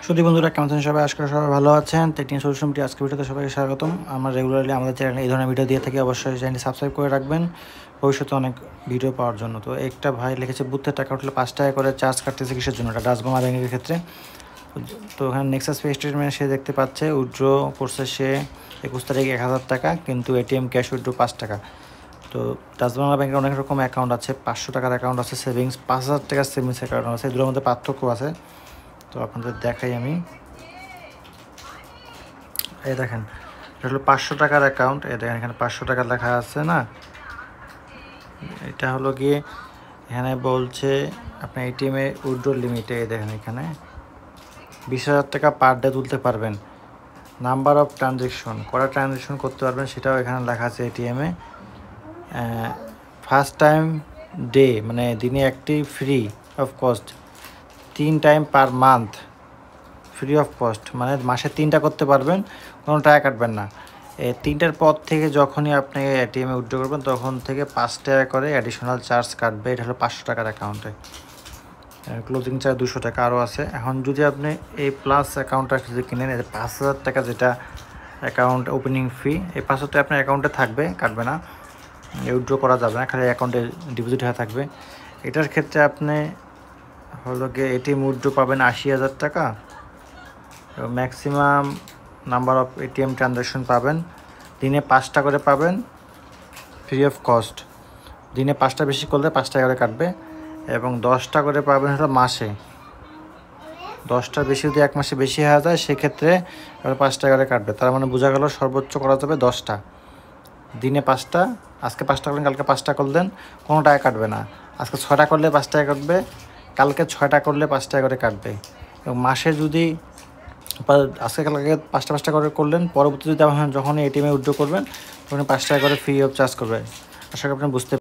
সুধী বন্ধুরা, কেমন আছেন সবাই? আশা করি সবাই ভালো আছেন। টেকনিক সলিউশনটি আজকে ভিডিওতে সবাইকে স্বাগতম। আমরা রেগুলারলি আমাদের চ্যানেলে এই ধরনের ভিডিও দিয়ে থাকি। অবশ্যই চ্যানেলটি সাবস্ক্রাইব করে রাখবেন ভবিষ্যতে অনেক ভিডিও পাওয়ার জন্য। তো একটা ভাই লিখেছে বুথের টাকা উঠলে 5 টাকা করে চার্জ কাটতেছে কিসের জন্য? এটা ডাচবাংলা ব্যাংকের ক্ষেত্রে। তো এখানে নেক্সাস পে স্টেটমেন্ট সে দেখতে পাচ্ছে উইথড্র করছে সে 21 তারিখ 1000 টাকা, কিন্তু এটিএম ক্যাশ উইথড্র 5 টাকা। তো ডাচবাংলা ব্যাংকের অনেক রকম অ্যাকাউন্ট আছে। 500 টাকার অ্যাকাউন্ট আছে, সেভিংস 5000 টাকার সেভিংস অ্যাকাউন্ট আছে। এগুলোর মধ্যে পার্থক্য আছে। তো আপনাদের দেখাই আমি। এই দেখেন, এটা হলো 500 টাকার অ্যাকাউন্ট। এই দেখেন এখানে 500 টাকা লেখা আছে না? এটা হলো গিয়ে এখানে বলছে আপনার এটিএমে উইথড্র লিমিটে। এই দেখেন এখানে 20,000 টাকা পার ডে তুলতে পারবেন। নাম্বার অফ ট্রানজ্যাকশন, কটা ট্রানজ্যাকশন করতে পারবেন সেটাও এখানে লেখা আছে এটিএমে। ফার্স্ট টাইম ডে মানে দিনে একটি free of cost, 3 time per month free of cost, মানে মাসে 3টা করতে পারবেন, কোনো টাকা কাটবেন না। এই 3টার পর থেকে যখনই আপনি এটিএমে উইথড্র করবেন তখন থেকে 5 টাকা করে অ্যাডিশনাল চার্জ কাটবে। এটা হলো 500 টাকার অ্যাকাউন্টে। ক্লোজিং চার্জ 200 টাকা আরও আছে। এখন যদি আপনি এই প্লাস অ্যাকাউন্টটা যদি কিনেন, এই 5,000 টাকা যেটা অ্যাকাউন্ট ওপেনিং ফি, এই 5,000 টাকা আপনার অ্যাকাউন্টে থাকবে, কাটবে না, উইথড্র করা যাবে না, খালি অ্যাকাউন্টে ডিপোজিট হয়ে থাকবে। এটার ক্ষেত্রে আপনি হলো গিয়ে এটিএম উইথড্র পাবেন 80,000 টাকা। Maximum number of ATM transaction পাবেন, দিনে 5টা করে পাবেন ফ্রি অফ কস্ট। দিনে 5টা বেশি করলে 5 টাকা করে কাটবে, এবং 10টা করে পাবেন হলো মাসে। 10টার বেশি যদি এক মাসে বেশি হয়ে যায় সেক্ষেত্রে 5 টাকা করে কাটবে। তার মানে বোঝা গেল সর্বোচ্চ করা যাবে 10টা, দিনে 5টা। আজকে 5টা করলেন, কালকে 5টা করলেন, কোনো টাকা কাটবে না। আজকে 6টা করলে 5 টাকা কাটবে, কালকে 6টা করলে 5 টাকা করে কাটবে। এবং মাসে যদি আজকে কালকে 5টা করে করলেন, পরবর্তীতে যখন এটিএমে উইথড্র করবেন তখন 5 টাকা করে ফ্রি অফ চার্জ করবে। আশা করি আপনি বুঝতে